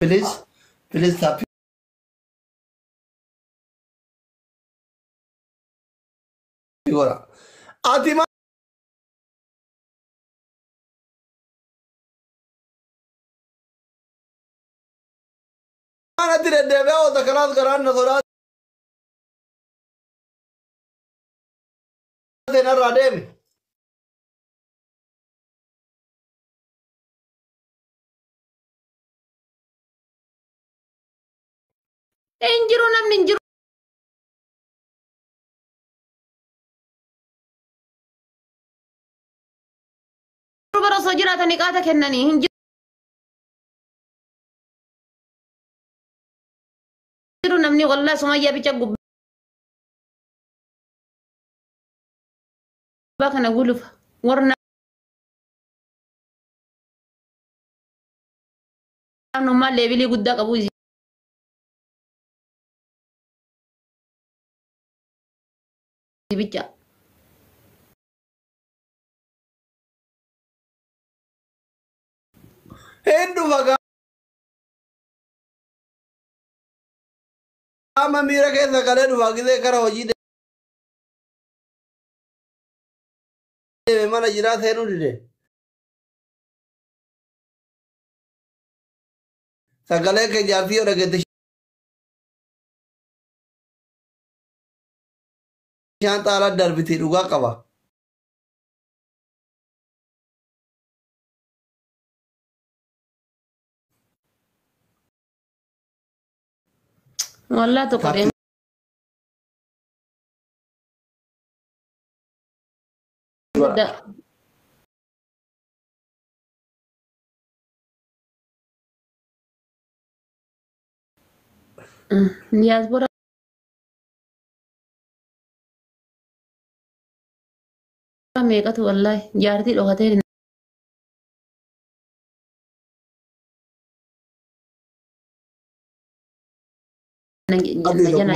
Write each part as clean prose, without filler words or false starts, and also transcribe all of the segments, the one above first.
Please tap. Ora. Ati ma ana dire deve o da kalat garan thora de na radem. Injiru namni injiru bara osoo jiraatanii qaata kennanii hinjiru namni wallaa Sumayyaa bicha gubbaa kana gulufa warra naannummaa leebilii guddaa qabu bicha. Hendu baga ama mira ke sakale du bagide kara hoji de mana jira thenu dide. Sakale ke jati ora ke shan taala darbiti duga qaba. Wallah to kore diaspora meeqatu wallahi jaartii dhokatee jana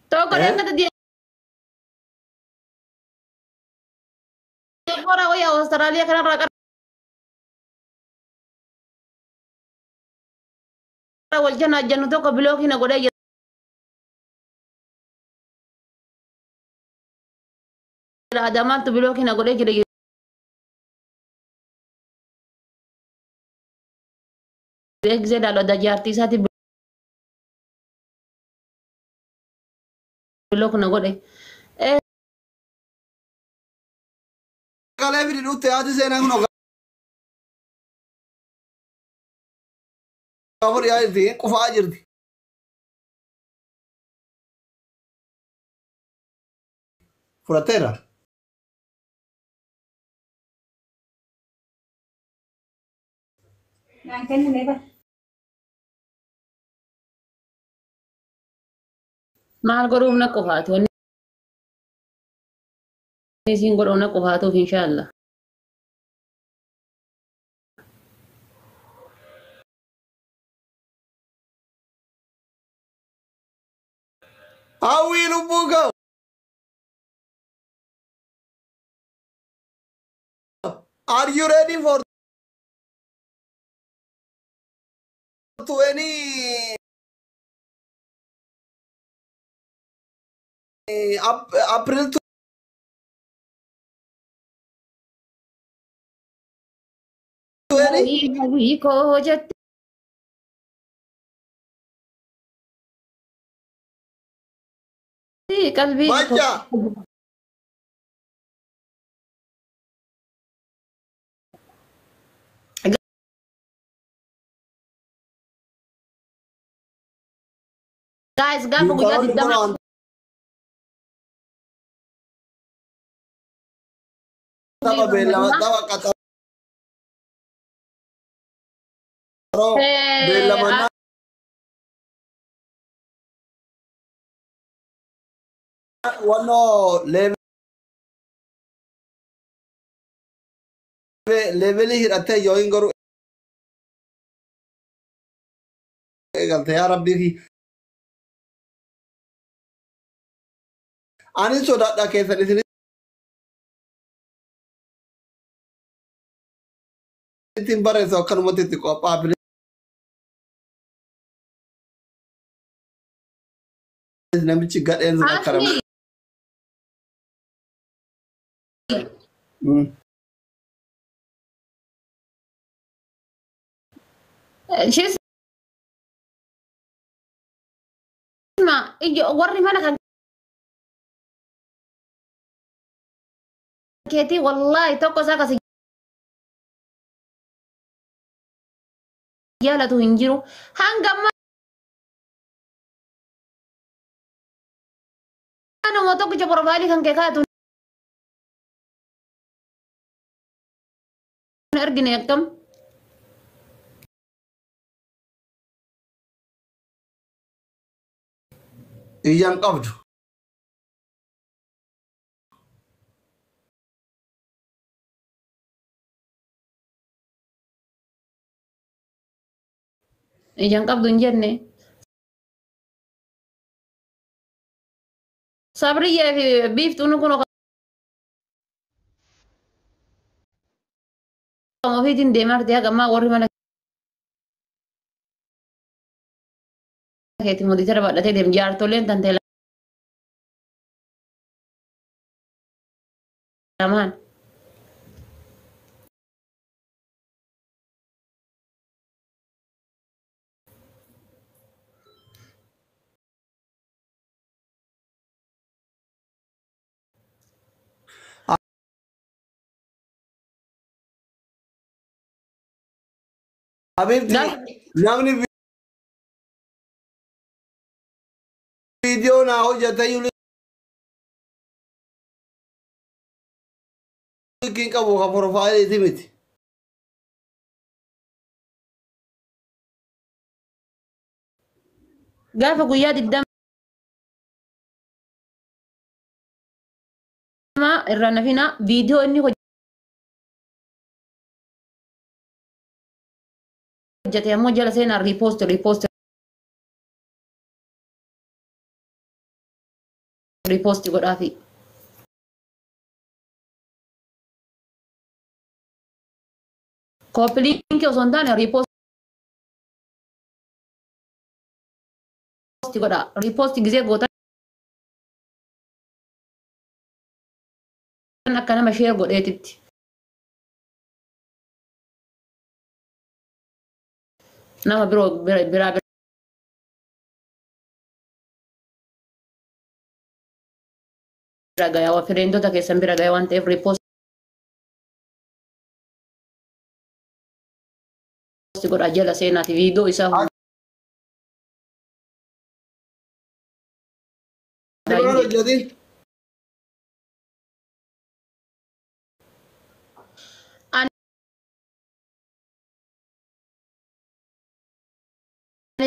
to kore ngata diaspora ko ya Australia kana ra wal jana jannu to ko bloki na godhe adamal to bloki na godhe jire exit alo da jaartii isaati blok na godhe Sakale bidi dutte ati sena kuno kafur ya irti kufa jirti. Furatera. maal godhuuf na qofaatu wanni isin godhuuf na qofaatuuf inshallah Awi lubuga. Are you ready for to any April to any? ko jette qalbii Bacha. guys gaafa guyyaa digdama Taba bella taba kata. Bella mana wano level hirate join garu egalte ya rabbi ki ani soda da ke Timbare so kan moti ti ko pa bilis namichi gaden zuna karam. Asli. She's ma warri mana kan keti wallahi tokko saka si yala tu hinjiru hanga mana mo tokko je profile kan ke ka tu ergine yakam Iyan qabdu. ijang qabdu hinjenne sabri ya biftu nu kuno kamu fitin demar dia gamma warri mana keti modi tara badate dem jar tolen tante laman Habibti dah namni video na hojjata yulu kin qabu ka profile ti miti. gafa guyyaa diddama irra nafina viidiyoo inni hojjate ammoo jala seenaa riipoosti godhaafi koopiliinkii osoo hin taane riipoosti godha riipoosti gisee gootan akka nama sheer godheetitti nama biroo biraa bira gayaa waa fireendota keessan bira gayaa waan ta'eef riipoosti godha jala seenaati viidiyoo isaa Hojjati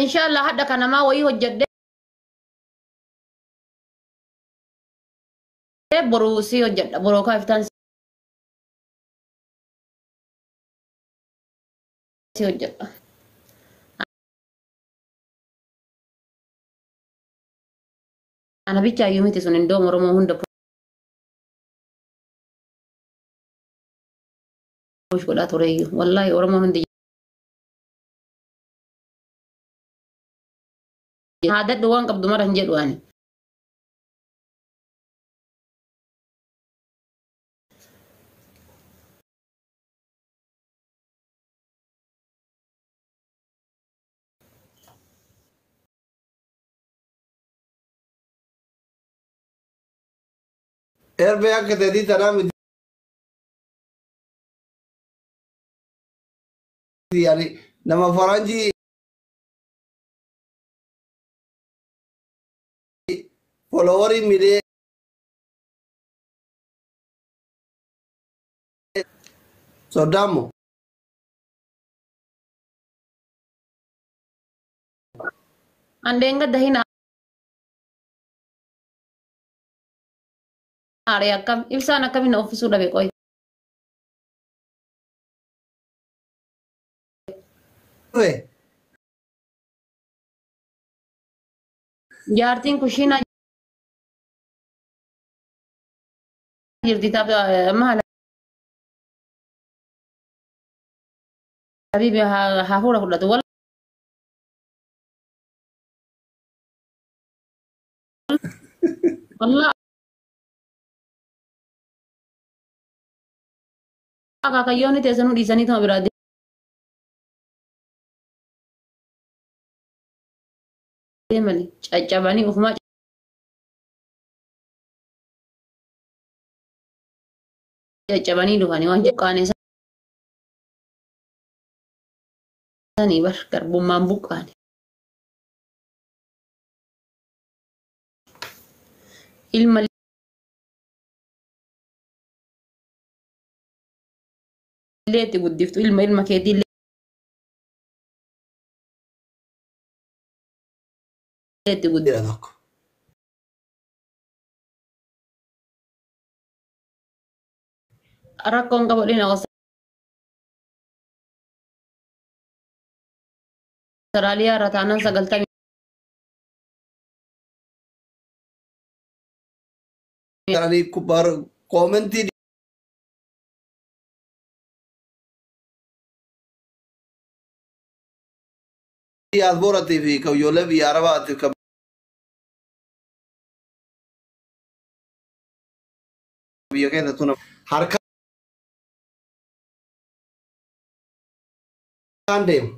inshallah hadda kanamaa wayii hojjedhe boruu si hojjedha boroo kaa iftaan si hojjedha ana bicha ayyuu miti sun indoo oromoo hunda push godhaa tureeyyuu wallaahi oromoo hundi haadadhu waan qabdu mara hin jedhu ani erbe akka tadi tanam yani nama faranji followeri mide sodamo andeenga dahina are akkam ibsaan akkamin oofisuu dhabe qoy jaartiin kushiina jirti maal حبيبي هفورة كلها ولا والله kakakyoonni teessanuu dhiisanii tuma biraa deemanii caccabanii ofumaa caccabanii dhufanii waan buqqaaneessanii bar garbummaan buqqaane ilma illee itti guddiftu ilma keetii illee itti guddiftu. Jira tokko. Rakkoon qabu dhina gosa Austraaliyaa irra taanaan 90 Karanii kubbar koomentii diyaaspooraatii fi kayyoolee biyya arabaatiif kan biyya keessa tuna harkaan deemu.